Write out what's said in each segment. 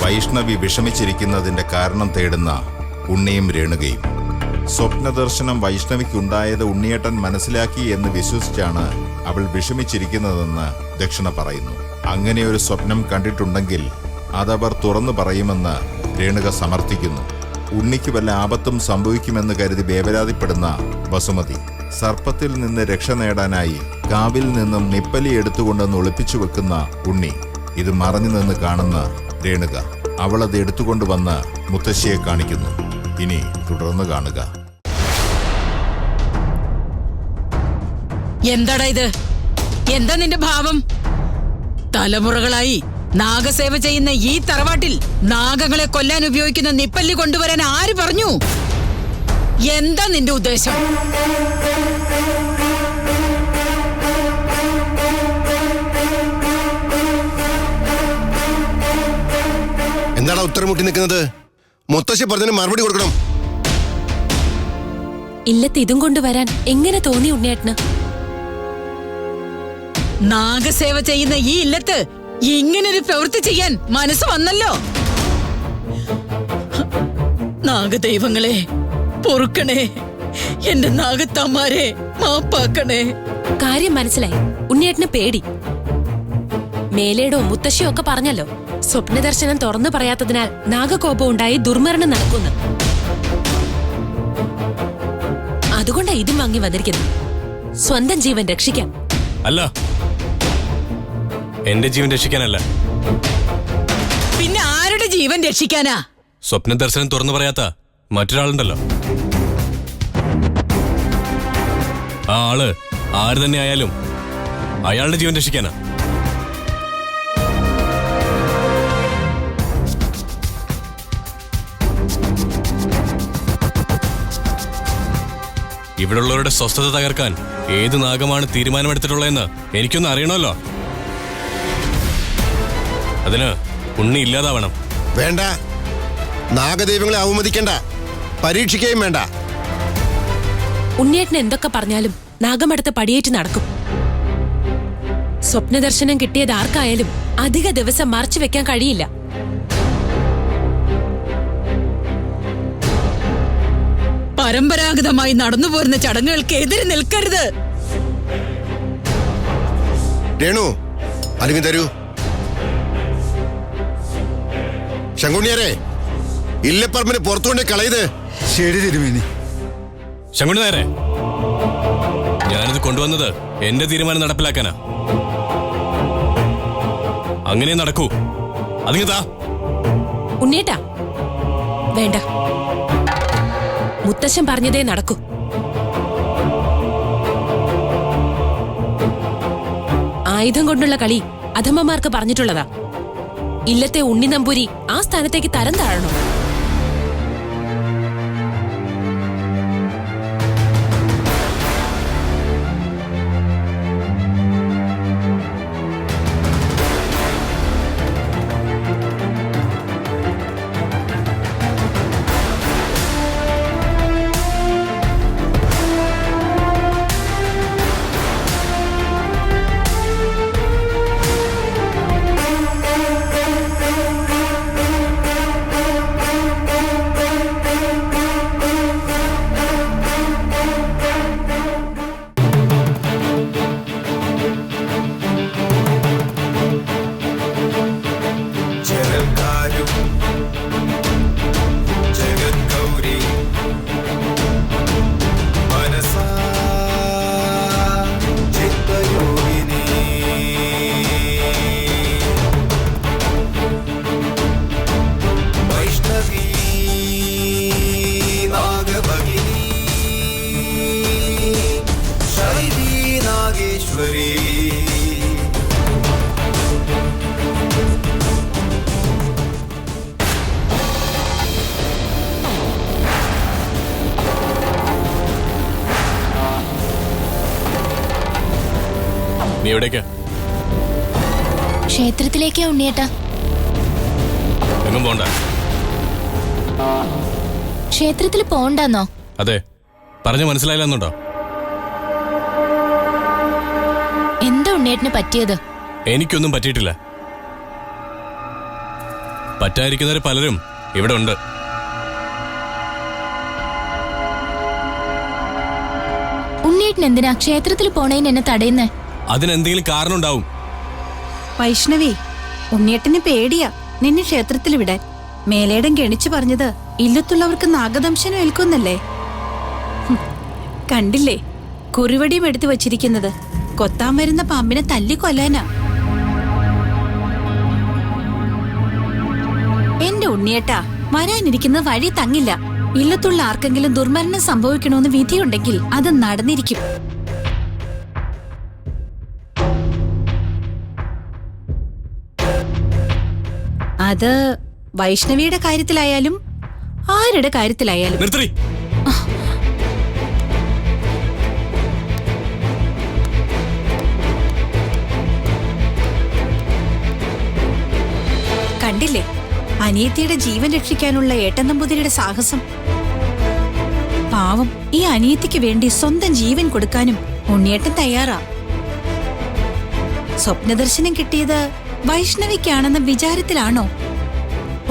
വൈഷ്ണവി വിഷമിച്ചിരിക്കുന്നതിന്റെ കാരണം തേടുന്ന ഉണ്ണിയും രേണുകയും. സ്വപ്നദർശനം വൈഷ്ണവിക്കുണ്ടായത് ഉണ്ണിയേട്ടൻ മനസ്സിലാക്കി എന്ന് വിശ്വസിച്ചാണ് അവൾ വിഷമിച്ചിരിക്കുന്നതെന്ന് ദക്ഷിണ പറയുന്നു. അങ്ങനെ ഒരു സ്വപ്നം കണ്ടിട്ടുണ്ടെങ്കിൽ അതവർ തുറന്നു പറയുമെന്ന് രേണുക സമർത്ഥിക്കുന്നു. ഉണ്ണിക്ക് വല്ല ആപത്തും സംഭവിക്കുമെന്ന് കരുതി വേവലാതിപ്പെടുന്ന വസുമതി സർപ്പത്തിൽ നിന്ന് രക്ഷ നേടാനായി കാവിൽ നിന്നും നിപ്പലി എടുത്തുകൊണ്ടെന്ന് ഒളിപ്പിച്ചു വെക്കുന്ന ഉണ്ണി ഇത് മറഞ്ഞു നിന്ന് കാണുന്ന രേണുക അവളത് എടുത്തുകൊണ്ടുവന്ന് മുത്തശ്ശിയെ കാണിക്കുന്നു. ഇനി തുടർന്ന് കാണുക. എന്താടാ ഇത്? എന്താ നിന്റെ ഭാവം? തലമുറകളായി നാഗസേവ ചെയ്യുന്ന ഈ തറവാട്ടിൽ നാഗങ്ങളെ കൊല്ലാൻ ഉപയോഗിക്കുന്ന നിപ്പല്ലി കൊണ്ടുവരാൻ ആര് പറഞ്ഞു? എന്താ നിന്റെ ഉദ്ദേശം? എന്താടാ ഉത്തരം മുട്ടി നിൽക്കുന്നത്? മുത്തശ്ശി പറഞ്ഞതിന് മറുപടി കൊടുക്കണം. ഇല്ലത്ത് ഇതും കൊണ്ടുവരാൻ എങ്ങനെ തോന്നി ഉണ്ണിയേട്ടന്? നാഗസേവ ചെയ്യുന്ന ഈ ഇല്ലത്ത് ഇങ്ങനൊരു പ്രവൃത്തി ചെയ്യാൻ മനസ്സ് വന്നല്ലോ. നാഗദൈവങ്ങളെ പൊറുക്കണേ, എന്റെ നാഗത്തമ്മാരെ മാപ്പാക്കണേ. കാര്യം മനസ്സിലായി. ഉണ്ണിയേട്ടന് പേടി. മേലേടോ മുത്തശ്ശിയോ ഒക്കെ പറഞ്ഞല്ലോ, സ്വപ്നദർശനം തുറന്നു പറയാത്തതിനാൽ നാഗകോപം ഉണ്ടായി ദുർമരണം നടക്കുന്നു. അതുകൊണ്ടാ ഇതും വാങ്ങി വന്നിരിക്കുന്നു, സ്വന്തം ജീവൻ രക്ഷിക്കാൻ. അല്ല, എന്റെ ജീവൻ രക്ഷിക്കാനല്ല. പിന്നെ ആരുടെ ജീവൻ രക്ഷിക്കാനാ? സ്വപ്ന ദർശനം തുറന്നു പറയാത്ത മറ്റൊരാളുണ്ടല്ലോ. ആ ആള് ആര് തന്നെ ആയാലും അയാളുടെ ജീവൻ രക്ഷിക്കാനാ. ഇവിടുള്ളവരുടെ സ്വസ്ഥത തകർക്കാൻ ഏത് നാഗമാണ് തീരുമാനമെടുത്തിട്ടുള്ളതെന്ന് എനിക്കൊന്ന് അറിയണമല്ലോ. അതിന് ഉണ്ണി ഇല്ലാതാവണം. വേണ്ട, നാഗദൈവങ്ങളെ അവമതിക്കണ്ട, പരീക്ഷിക്കുകയും വേണ്ട. ഉണ്ണിയേട്ടൻ എന്തൊക്കെ പറഞ്ഞാലും നാഗമടുത്ത് പടിയേറ്റ് നടക്കും. സ്വപ്നദർശനം കിട്ടിയത് ആർക്കായാലും അധിക ദിവസം മറച്ചു വെക്കാൻ കഴിയില്ല. പരമ്പരാഗതമായി നടന്നുപോരുന്ന ചടങ്ങുകൾക്ക് എതിരെ നിൽക്കരുത്. രേണു, അല്ലെങ്കിൽ തരൂ. ശങ്കുണ്ണിയാരെ, ഇല്ലപ്പറമ്പിന് പുറത്തുകൊണ്ടേ കളയത്. ശരി തിരുമേനി. ശങ്കുണ്ണി നേരെ, ഞാനിത് കൊണ്ടുവന്നത് എന്റെ തീരുമാനം നടപ്പിലാക്കാനാ. അങ്ങനെ നടക്കൂ. അതിങ്ങതാ. ഉണ്ണിയേട്ടാ, വേണ്ട. മുത്തശ്ശൻ പറഞ്ഞതേ നടക്കൂ. ആയുധം കൊണ്ടുള്ള കളി അധമമാർക്ക് പറഞ്ഞിട്ടുള്ളതാ. ഇല്ലത്തെ ഉണ്ണി നമ്പൂരി ആ സ്ഥാനത്തേക്ക് തരം താഴണം. നീ എവിടേക്കാ? ക്ഷേത്രത്തിലേക്കാ ഉണ്ണിയേട്ടാ. എങ്ങും പോണ്ട. ക്ഷേത്രത്തിൽ പോണ്ടെന്നോ? അതെ, പറഞ്ഞു മനസ്സിലായില്ലെന്നുണ്ടോ? എന്താ ഉണ്ണിയേട്ടന് പറ്റിയത്? എനിക്കൊന്നും പറ്റിയിട്ടില്ല. പറ്റാതിരിക്കുന്നവര് പലരും ഇവിടെ ഉണ്ട്. ഉണ്ണിയേട്ടൻ എന്തിനാ ക്ഷേത്രത്തിൽ പോണേന്ന് എന്നെ തടയുന്നേ? അതിനെന്തെങ്കിലും കാരണം ഉണ്ടാവും. വൈഷ്ണവി, ഉണ്ണിയേട്ടന് പേടിയാ നിന്നെ ക്ഷേത്രത്തിൽ വിടാൻ. മേലേടം ഗണിച്ചു പറഞ്ഞത് ഇല്ലത്തുള്ളവർക്ക് നാഗദംശനം ഏൽക്കുന്നല്ലേ. കണ്ടില്ലേ കുറിവടിയും എടുത്തു വച്ചിരിക്കുന്നത്. കൊത്താൻ വരുന്ന പാമ്പിനെ തല്ലിക്കൊല്ലാനാ. എന്റെ ഉണ്ണിയേട്ടാ, വരാനിരിക്കുന്ന വഴി തങ്ങില്ല. ഇല്ലത്തുള്ള ആർക്കെങ്കിലും ദുർമരണം സംഭവിക്കണമെന്ന് വിധിയുണ്ടെങ്കിൽ അത് നടന്നിരിക്കും. അത് വൈഷ്ണവിയുടെ കാര്യത്തിലായാലും ആരുടെ കാര്യത്തിലായാലും. നിർത്തി. കണ്ടില്ലേ അനിയത്തിയുടെ ജീവൻ രക്ഷിക്കാനുള്ള ഏട്ടൻ നമ്പൂതിരിയുടെ സാഹസം. പാവം, ഈ അനിയത്തിക്ക് വേണ്ടി സ്വന്തം ജീവൻ കൊടുക്കാനും ഉണ്ണിയേട്ടൻ തയ്യാറാ. സ്വപ്നദർശനം കിട്ടിയത് വൈഷ്ണവിക്കാണെന്ന വിചാരത്തിലാണോ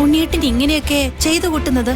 ഉണ്ണിയേട്ടൻ ഇങ്ങനെയൊക്കെ ചെയ്തു കൂട്ടുന്നത്?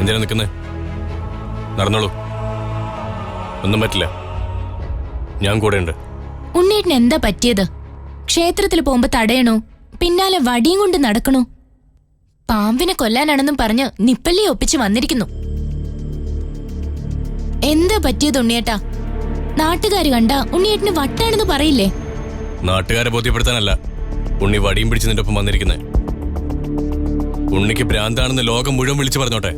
എന്തിനാ നിൽക്കുന്നേ? നടന്നോളൂ. ഒന്നും പറ്റില്ല, ഞാൻ കൂടെ ഉണ്ട്. ഉണ്ണിയേട്ടൻ എന്താ പറ്റിയത്? ക്ഷേത്രത്തിൽ പോകുമ്പോ തടയണോ? പിന്നാലെ വടിയും കൊണ്ട് നടക്കണോ? പാമ്പിനെ കൊല്ലാനാണെന്നും പറഞ്ഞ് നിപ്പല്ലി ഒപ്പിച്ച് വന്നിരിക്കുന്നു. എന്താ പറ്റിയത് ഉണ്ണിയേട്ടാ? നാട്ടുകാര് കണ്ട ഉണ്ണിയേട്ടന് വട്ടാണെന്ന് പറയില്ലേ? നാട്ടുകാരെ ബോധ്യപ്പെടുത്താനല്ല ഉണ്ണി വടിയും പിടിച്ച് നിന്റെ ഒപ്പം വന്നിരിക്കുന്നേ. ഉണ്ണിക്ക് ഭ്രാന്താണെന്ന് ലോകം മുഴുവൻ വിളിച്ചു പറഞ്ഞോട്ടെ.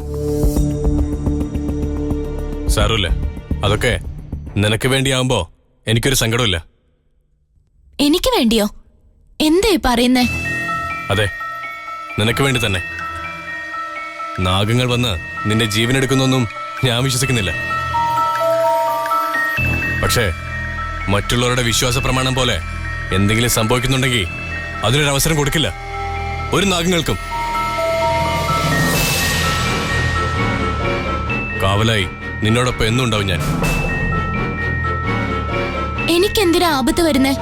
സാരമില്ല, അതൊക്കെ നിനക്ക് വേണ്ടിയാവുമ്പോ എനിക്കൊരു സങ്കടമില്ല. എനിക്ക് വേണ്ടിയോ? എന്താ പറയുന്നേ? അതെ, നിനക്ക് വേണ്ടി തന്നെ. നാഗങ്ങൾ വന്ന് നിന്റെ ജീവനെടുക്കുന്നൊന്നും ഞാൻ വിശ്വസിക്കുന്നില്ല. പക്ഷേ മറ്റുള്ളവരുടെ വിശ്വാസ പ്രമാണം പോലെ എന്തെങ്കിലും സംഭവിക്കുന്നുണ്ടെങ്കിൽ അതിനൊരവസരം കൊടുക്കില്ല ഒരു നാഗങ്ങൾക്കും. കാവലായി നിന്നോടൊപ്പം എന്നും ഉണ്ടാവും ഞാൻ. എനിക്കെന്തിനാ ആപത്ത് വരുന്നേ?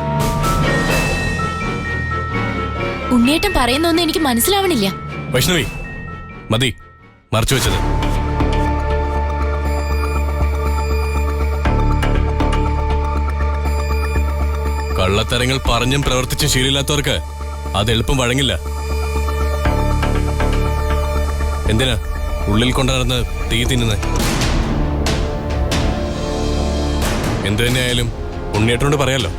ഉണ്ണിയേട്ടൻ പറയുന്നൊന്നും എനിക്ക് മനസ്സിലാവണില്ല. വൈഷ്ണവി, മതി മറച്ചു വെച്ചത്. കള്ളത്തരങ്ങൾ പറഞ്ഞും പ്രവർത്തിച്ചും ശീലമില്ലാത്തവർക്ക് അത് എളുപ്പം വഴങ്ങില്ല. എന്തിനാ ഉള്ളിൽ കൊണ്ടു നടന്ന് തീ തിന്നുന്നത്? എന്തു തന്നെയായാലും ഉണ്ണിയേട്ടനോട് പറയാലോ.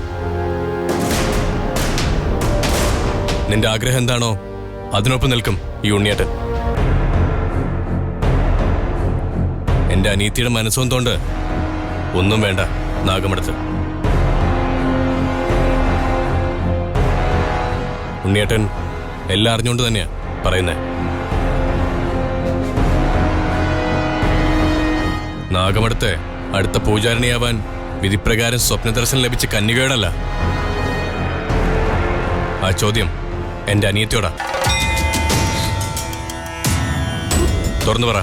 നിന്റെ ആഗ്രഹം എന്താണോ അതിനൊപ്പം നിൽക്കും ഈ ഉണ്ണിയേട്ടൻ. എന്റെ അനീത്തിയുടെ മനസ്സൊന്നോണ്ട് ഒന്നും വേണ്ട നാഗമടത്ത്. ഉണ്ണിയേട്ടൻ എല്ലാം അറിഞ്ഞുകൊണ്ട് തന്നെയാ പറയുന്നേ. നാഗമടത്തെ അടുത്ത പൂജാരിണിയാവാൻ വിധിപ്രകാരം സ്വപ്നദർശനം ലഭിച്ച കന്യകയോടല്ല. ആ ചോദ്യം എന്റെ അനിയത്തിയോടാ. തുറന്നു പറ.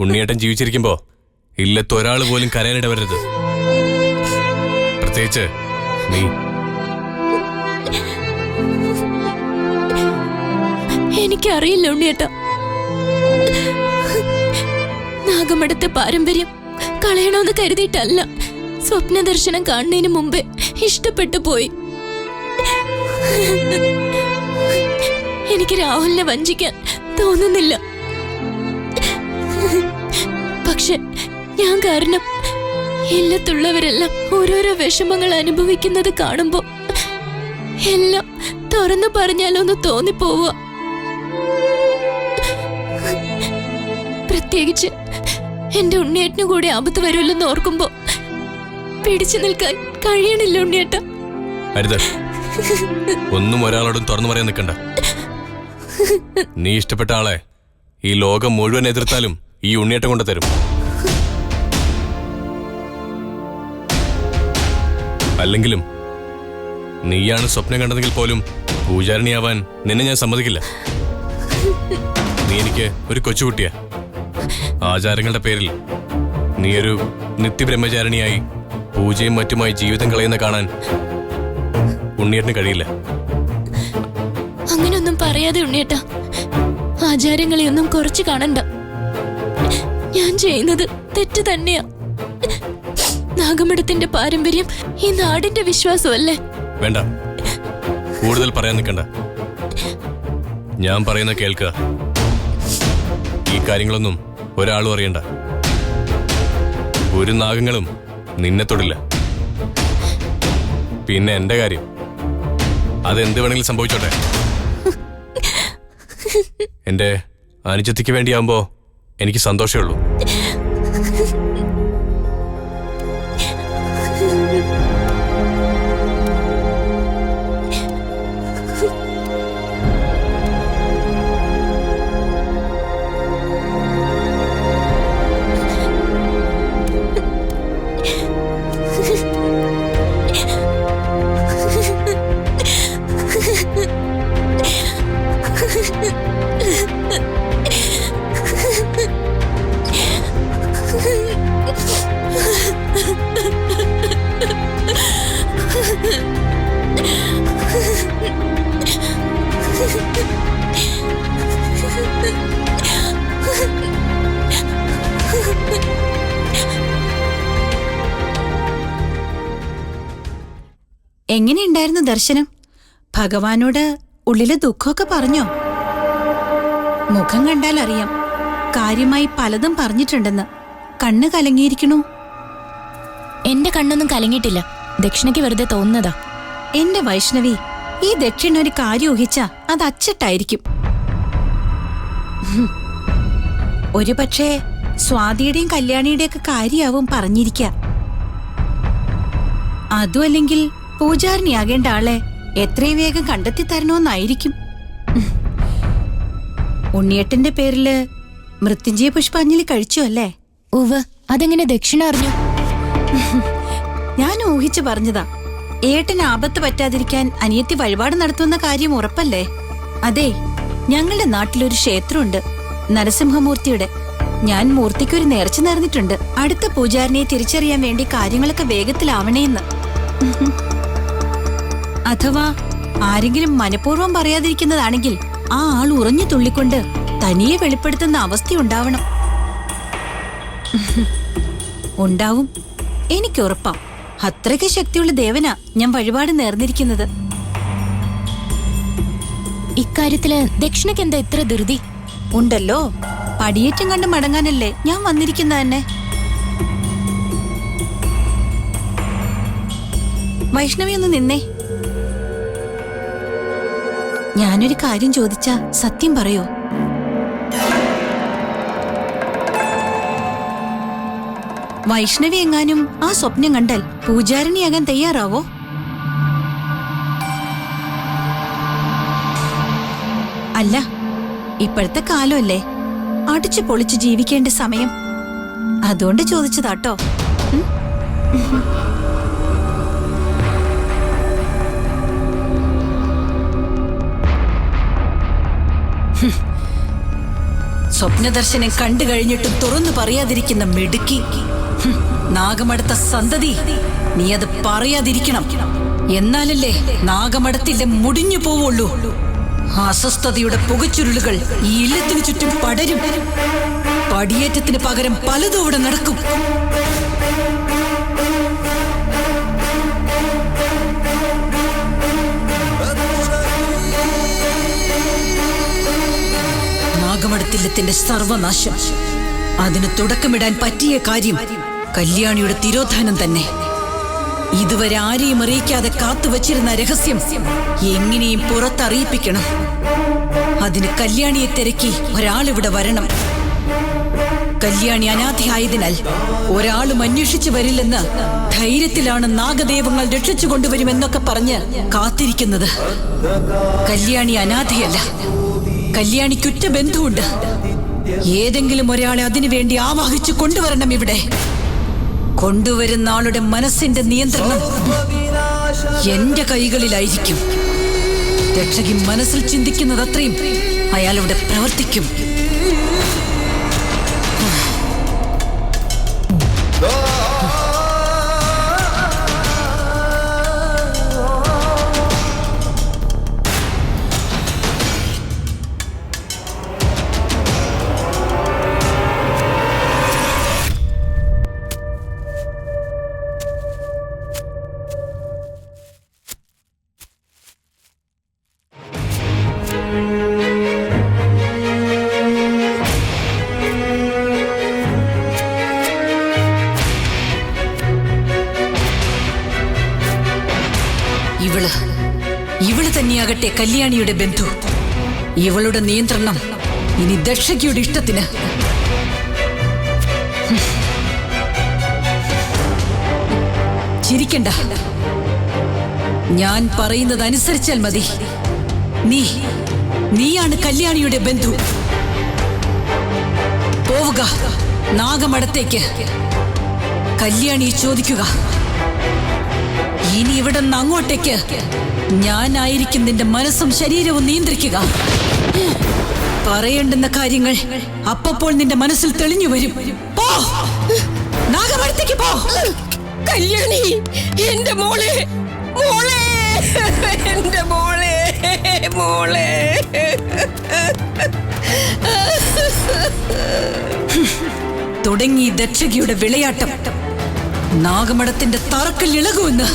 ഉണ്ണിയേട്ടൻ ജീവിച്ചിരിക്കുമ്പോ ഇല്ലത്തൊരാൾ പോലും കരയാനിടവരരുത്. പ്രത്യേകിച്ച് നീ. എനിക്കറിയില്ല ഉണ്ണിയേട്ടാ. നാഗമഠത്തെ പാരമ്പര്യം കളയണമെന്ന് കരുതിയിട്ടല്ല. സ്വപ്ന ദർശനം കാണുന്നതിന് മുമ്പേ ഇഷ്ടപ്പെട്ടു പോയി. എനിക്ക് രാഹുലിനെ വഞ്ചിക്കാൻ തോന്നുന്നില്ല. പക്ഷെ ഞാൻ കാരണം ഇല്ലത്തുള്ളവരെല്ലാം ഓരോരോ വിഷമങ്ങൾ അനുഭവിക്കുന്നത് കാണുമ്പോ എല്ലാം തുറന്നു പറഞ്ഞാലോന്ന് തോന്നിപ്പോവുക. പ്രത്യേകിച്ച് എന്റെ ഉണ്ണിയേട്ടനു കൂടി ആപത്ത് വരുമല്ലെന്ന് ഓർക്കുമ്പോ പിടിച്ചു നിൽക്കാൻ കഴിയണില്ല ഉണ്ണിയേട്ട. അരുത്, ഒന്നും ഒരാളോടും തുറന്നു പറയാൻ നിൽക്കണ്ട. നീ ഇഷ്ടപ്പെട്ട ആളെ ഈ ലോകം മുഴുവൻ എതിർത്താലും ഈ ഉണ്ണിയേട്ടൻ കൊണ്ട് തരും. അല്ലെങ്കിലും നീയാണ് സ്വപ്നം കണ്ടതെങ്കിൽ പോലും പൂജാരിണിയാവാൻ നിന്നെ ഞാൻ സമ്മതിക്കില്ല. നീ എനിക്ക് ഒരു കൊച്ചുകുട്ടിയാ. ആചാരങ്ങളുടെ പേരിൽ നീയൊരു നിത്യബ്രഹ്മചാരിണിയായി പൂജയും മറ്റുമായി ജീവിതം കളയുന്ന കാണാൻ ഉണ്ണിയേട്ടന് കഴിയില്ല. അങ്ങനൊന്നും പറയാതെ ഉണ്ണിയേട്ടാ. ആചാരങ്ങളെയൊന്നും കുറച്ച് കാണണ്ട. ഞാൻ ചെയ്യുന്നത് തെറ്റ് തന്നെയാ. നാഗമഠത്തിന്റെ പാരമ്പര്യം ഈ നാടിന്റെ വിശ്വാസമല്ലേ? വേണ്ട, കൂടുതൽ പറയാൻ നിൽക്കണ്ട. ഞാൻ പറയുന്ന കേൾക്കുക. ഈ കാര്യങ്ങളൊന്നും ഒരാളും അറിയണ്ട. ഒരു നാഗങ്ങളും നിന്നെ തൊടില്ല. പിന്നെ എന്റെ കാര്യം അതെന്ത് വേണമെങ്കിലും സംഭവിച്ചോട്ടെ. എന്റെ അനുജത്തിക്ക് വേണ്ടിയാവുമ്പോ എനിക്ക് സന്തോഷമേ ഉള്ളൂ. എങ്ങനെയുണ്ടായിരുന്നു ദർശനം? ഭഗവാനോട് ഉള്ളിലെ ദുഃഖമൊക്കെ പറഞ്ഞോ? മുഖം കണ്ടാൽ അറിയാം കാര്യമായി പലതും പറഞ്ഞിട്ടുണ്ടെന്ന്. കണ്ണ് കലങ്ങിയിരിക്കണു. എന്റെ കണ്ണൊന്നും കലങ്ങിയിട്ടില്ല. ദക്ഷിണയ്ക്ക് വെറുതെ തോന്നുന്നതാ. എന്റെ വൈഷ്ണവി, ഈ ദക്ഷിണ ഒരു കാര്യം ഊഹിച്ചാ അത് അച്ചട്ടായിരിക്കും. ഒരു പക്ഷേ സ്വാതിയുടെയും കല്യാണിയുടെയും ഒക്കെ കാര്യമാവും പറഞ്ഞിരിക്ക. അതുമല്ലെങ്കിൽ പൂജാരിണിയാകേണ്ട ആളെ എത്രയും വേഗം കണ്ടെത്തി തരണമെന്നായിരിക്കും. ഉണ്ണിയേട്ടന്റെ പേരില് മൃത്യുഞ്ജയ പുഷ്പാഞ്ജലി കഴിച്ചു അല്ലേ? ഉവ്, അതെങ്ങനെ ദക്ഷിണ അറിഞ്ഞു? ഞാൻ ഊഹിച്ചു പറഞ്ഞതാ. ഏട്ടന് ആപത്ത് പറ്റാതിരിക്കാൻ അനിയത്തി വഴിപാട് നടത്തുന്ന കാര്യം ഉറപ്പല്ലേ? അതെ, ഞങ്ങളുടെ നാട്ടിലൊരു ക്ഷേത്രമുണ്ട്, നരസിംഹമൂർത്തിയുടെ. ഞാൻ മൂർത്തിക്കൊരു നേർച്ച നേർന്നിട്ടുണ്ട്. അടുത്ത പൂജാരിനെ തിരിച്ചറിയാൻ വേണ്ടി കാര്യങ്ങളൊക്കെ വേഗത്തിലാവണേന്ന്. അഥവാ ആരെങ്കിലും മനഃപൂർവ്വം പറയാതിരിക്കുന്നതാണെങ്കിൽ ആ ആൾ ഉറഞ്ഞു തുള്ളിക്കൊണ്ട് തനിയെ വെളിപ്പെടുത്തുന്ന അവസ്ഥയുണ്ടാവണം. ഉണ്ടാവും, എനിക്കുറപ്പാ. അത്രയ്ക്ക് ശക്തിയുള്ള ദേവനാ ഞാൻ വഴിപാട് നേർന്നിരിക്കുന്നത്. ഇക്കാര്യത്തില് ദക്ഷിണയ്ക്ക് എന്താ ഇത്ര ധൃതി? ഉണ്ടല്ലോ, പടിയേറ്റം കണ്ട് മടങ്ങാനല്ലേ ഞാൻ വന്നിരിക്കുന്ന തന്നെ. വൈഷ്ണവി ഒന്ന് നിന്നേ. ഞാനൊരു കാര്യം ചോദിച്ചാ സത്യം പറയോ? വൈഷ്ണവി എങ്ങാനും ആ സ്വപ്നം കണ്ടാൽ പൂജാരിണിയാകാൻ തയ്യാറാവോ? അല്ല, ഇപ്പോഴത്തെ കാലമല്ലേ, അടിച്ചു പൊളിച്ച് ജീവിക്കേണ്ട സമയം. അതുകൊണ്ട് ചോദിച്ചതാട്ടോ. സ്വപ്നദർശനം കണ്ടു കഴിഞ്ഞിട്ടും തുറന്നു പറയാതിരിക്കുന്ന മിടുക്കി. നാഗമടുത്ത സന്തതി, നീ അത് പറയാതിരിക്കണം. എന്നാലല്ലേ നാഗമടത്തിന്റെ മുടിഞ്ഞു പോവുള്ളൂ. അസ്വസ്ഥതയുടെ പുകച്ചുരുളുകൾ ഈ ഇല്ലത്തിനു ചുറ്റും പടരും. പടിയേറ്റത്തിന് പകരം പലതും ഇവിടെ നടക്കും. നാഗമടത്തില്ലത്തിന്റെ സർവനാശം, അതിന് തുടക്കമിടാൻ പറ്റിയ കാര്യം കല്യാണിയുടെ തിരോധാനം തന്നെ. ഇതുവരെ ആരെയും അറിയിക്കാതെ കാത്തുവച്ചിരുന്ന രഹസ്യം എങ്ങനെയും പുറത്തറിയിപ്പിക്കണം. അതിന് കല്യാണിയെ തിരക്കി ഒരാളിവിടെ വരണം. കല്യാണി അനാഥയായതിനാൽ ഒരാളും അന്വേഷിച്ചു വരില്ലെന്ന് ധൈര്യത്തിലാണ് നാഗദേവങ്ങൾ രക്ഷിച്ചു കൊണ്ടുവരുമെന്നൊക്കെ പറഞ്ഞ് കാത്തിരിക്കുന്നത്. കല്യാണി അനാഥയല്ല, കല്യാണിക്കുറ്റ ബന്ധുവുണ്ട്. ഏതെങ്കിലും ഒരാളെ അതിനുവേണ്ടി ആവാഹിച്ചു കൊണ്ടുവരണം ഇവിടെ. കൊണ്ടുവരുന്ന ആളുടെ മനസ്സിന്റെ നിയന്ത്രണം എന്റെ കൈകളിലായിരിക്കും. രക്ഷകി മനസ്സിൽ ചിന്തിക്കുന്നത് അത്രയും അയാളിവിടെ പ്രവർത്തിക്കും. ഇവള് തന്നെയാകട്ടെ കല്യാണിയുടെ ബന്ധു. ഇവളുടെ നിയന്ത്രണം ഇനി ദക്ഷകിയുടെ ഇഷ്ടത്തിന്. ചിരിക്കണ്ട, ഞാൻ പറയുന്നത് അനുസരിച്ചാൽ മതി. നീയാണ് കല്യാണിയുടെ ബന്ധു. പോവുക നാഗമടത്തേക്ക്. കല്യാണിയെ ചോദിക്കുക, ഇനി ഇവിടെ നിന്ന് അങ്ങോട്ടേക്ക് ഞാനായിരിക്കും നിന്റെ മനസ്സും ശരീരവും നിയന്ത്രിക്കുക. പറയേണ്ടുന്ന കാര്യങ്ങൾ അപ്പപ്പോൾ നിന്റെ മനസ്സിൽ തെളിഞ്ഞു വരും. പോ, നാഗമടത്തേക്ക് പോ. കല്യാണി, എന്റെ മോളെ, മോളെ, എന്റെ മോളെ, മോളെ. തുടങ്ങി ദക്ഷകിയുടെ വിളയാട്ടം. നാഗമടത്തിന്റെ തറക്കൽ ഇളകുമെന്ന്.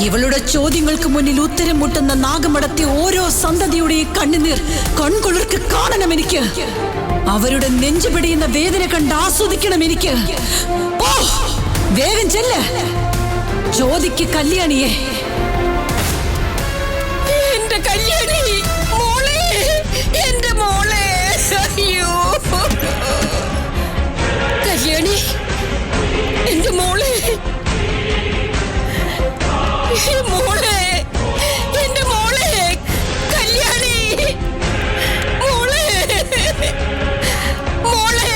ഇവളുടെ ചോദ്യങ്ങൾക്ക് മുന്നിൽ ഉത്തരം മുട്ടുന്ന നാഗമടത്തെ ഓരോ സന്തതിയുടെയും കണ്ണുനീർ കൺകുളിർക്ക് കാണണം എനിക്ക്. അവരുടെ നെഞ്ചുപിടിയുന്ന വേദന കണ്ട് ആസ്വദിക്കണം എനിക്ക്. ഓ, വേഗം ചെല്ല്, ചോദിക്ക് കല്യാണിയെ. എന്റെ കല്യാണി, മോളെ, എന്റെ മോളെ. അയ്യോ കല്യാണി, എന്റെ മോളെ, മോളെ, എന്റെ മോളെ, കല്യാണി, മോളെ, മോളെ,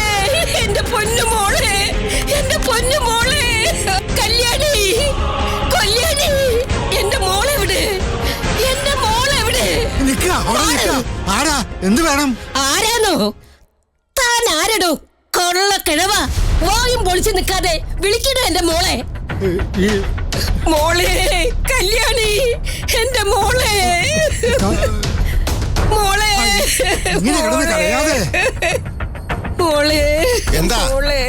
എന്റെ പൊന്നു മോളെ, എന്റെ പൊന്നു മോളെ, കല്യാണി, കല്യാണി, എന്റെ മോളെവിടെ, എന്റെ മോളെവിടെ? ആരാ, എന്ത് വേണം? ആരാണോ താൻ? ആരടോ കൊള്ള കിഴവ? വായും പൊളിച്ചു നിൽക്കാതെ വിളിക്കണോ എന്റെ മോളെ? മോളെ, കല്യാണി, എന്റെ മോളെ, മോളെ, മോളെ, എന്താ? മോളെ.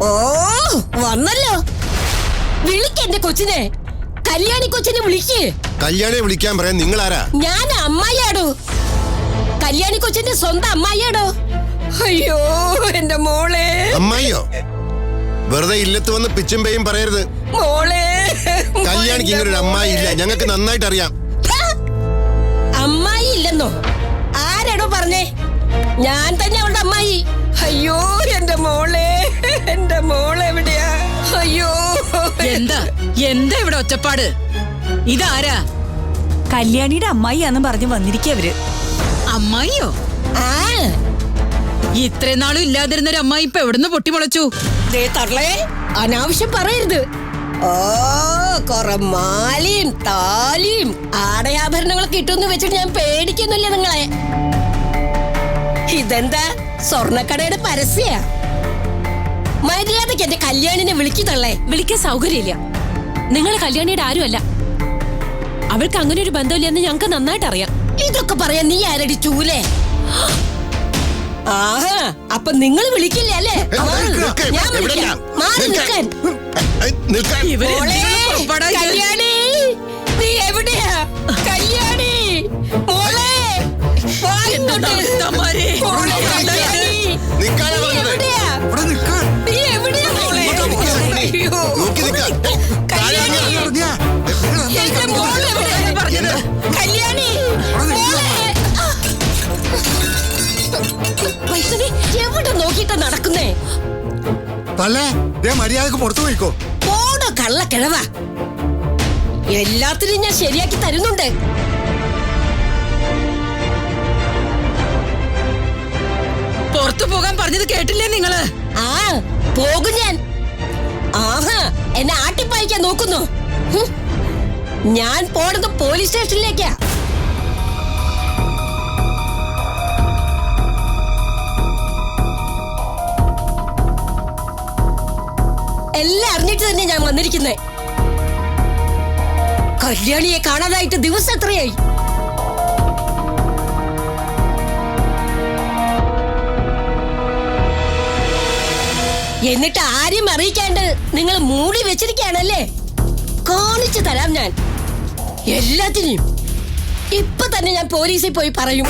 ഓ, വന്നല്ലോ. വിളിക്കെന്റെ കൊച്ചിനെ, കല്യാണി കൊച്ചിനെ വിളിക്ക്. കല്യാണിയെ വിളിക്കാൻ പറയാൻ നിങ്ങൾ ആരാ? ഞാൻ അമ്മായിയാടോ, കല്യാണി കൊച്ചിന്റെ സ്വന്തം അമ്മായിയാടോ. അയ്യോ എന്റെ മോളെ. അമ്മായിയോ? വെറുതെ ഇല്ലത്ത് വന്ന് പിച്ചും പേയും പറയരുത്. മോളെ, കല്യാണിക്ക് ഇങ്ങനൊരു അമ്മായി ഇല്ല, ഞങ്ങൾക്ക് നന്നായിട്ട് അറിയാം. അമ്മായി ഇല്ലെന്നോ? ആരാടോ പറഞ്ഞേ? ഞാൻ തന്നെ അവളുടെ അമ്മായി. അയ്യോ എന്റെ മോളെ, എന്റെ മോളെ എവിടെയാ? അയ്യോ. എന്താ ഇവിടെ ഒറ്റപ്പാട്? ഇതാരാ? കല്യാണിയുടെ അമ്മായിയാന്ന് പറഞ്ഞു വന്നിരിക്കവര്. അമ്മായിയോ? ആ, ഇത്രയും നാളും ഇല്ലാതിരുന്നൊരു അമ്മായി ഇപ്പൊ എവിടുന്ന് പൊട്ടിമുളച്ചു? ദേ തള്ളേ, അനാവശ്യം പറയരുത്. ഓ, കൊറേ മാലയും താലിയും ആടയാഭരണങ്ങളൊക്കെ ഇട്ടൊന്ന് വെച്ചിട്ട് ഞാൻ പേടിക്കുന്നില്ല നിങ്ങളെ. ഇതെന്താ സ്വർണ്ണക്കടയുടെ പരസ്യ? മര്യാദക്ക് എന്റെ കല്യാണിനെ വിളിക്കുന്നല്ലേ? വിളിക്കാൻ സൗകര്യമില്ല. നിങ്ങൾ കല്യാണിയുടെ ആരുമല്ല. അവൾക്ക് അങ്ങനെ ഒരു ബന്ധമില്ലെന്ന് ഞങ്ങൾക്ക് നന്നായിട്ട് അറിയാം. ഇതൊക്കെ പറയാൻ നീ ആരടി ചൂലേ? ആഹാ, അപ്പൊ നിങ്ങൾ വിളിക്കില്ല അല്ലേ? ഞാൻ വിളിക്കാം. മാറി നിൽക്കാൻ. മോളെ, കല്യാണി, നീ എവിടെയാ? കല്യാണി, മോളെ, വാ ഇങ്ങോട്ട്. മോളെ, കല്യാണി, നീ എവിടെയാ? നീ എവിടെയാ മോളെ? അയ്യോ, കല്യാണി, എന്റെ മോളെ എവിടെയാ പറഞ്ഞത്? കല്യാണി, മോളെ. വൈഷ്ണവി, എവിടെ നോക്കിട്ടാ നടക്കുന്നേ? മര്യാദക്ക് പുറത്തു പോയിക്കോ. പോടോ കള്ളക്കിഴവ. എല്ലാത്തിനും ഞാൻ ശരിയാക്കി തരുന്നുണ്ട്. പുറത്തു പോകാൻ പറഞ്ഞത് കേട്ടില്ലേ നിങ്ങള്? ആ, പോകും ഞാൻ. ആഹാ, എന്നെ ആട്ടിപ്പായിക്കാൻ നോക്കുന്നു. ഹും. ഞാൻ പോണത് പോലീസ് സ്റ്റേഷനിലേക്കാ. എല്ലാം അറിഞ്ഞിട്ട് തന്നെ ഞാൻ വന്നിരിക്കുന്നേ. കല്യാണിയെ കാണാതായിട്ട് ദിവസം എത്രയായി? എന്നിട്ട് ആരും അറിയിക്കാണ്ട് നിങ്ങൾ മൂടി വെച്ചിരിക്കുകയാണല്ലേ? കാണിച്ചു തരാം ഞാൻ എല്ലാത്തിനെയും. ഇപ്പൊ തന്നെ ഞാൻ പോലീസിൽ പോയി പറയും.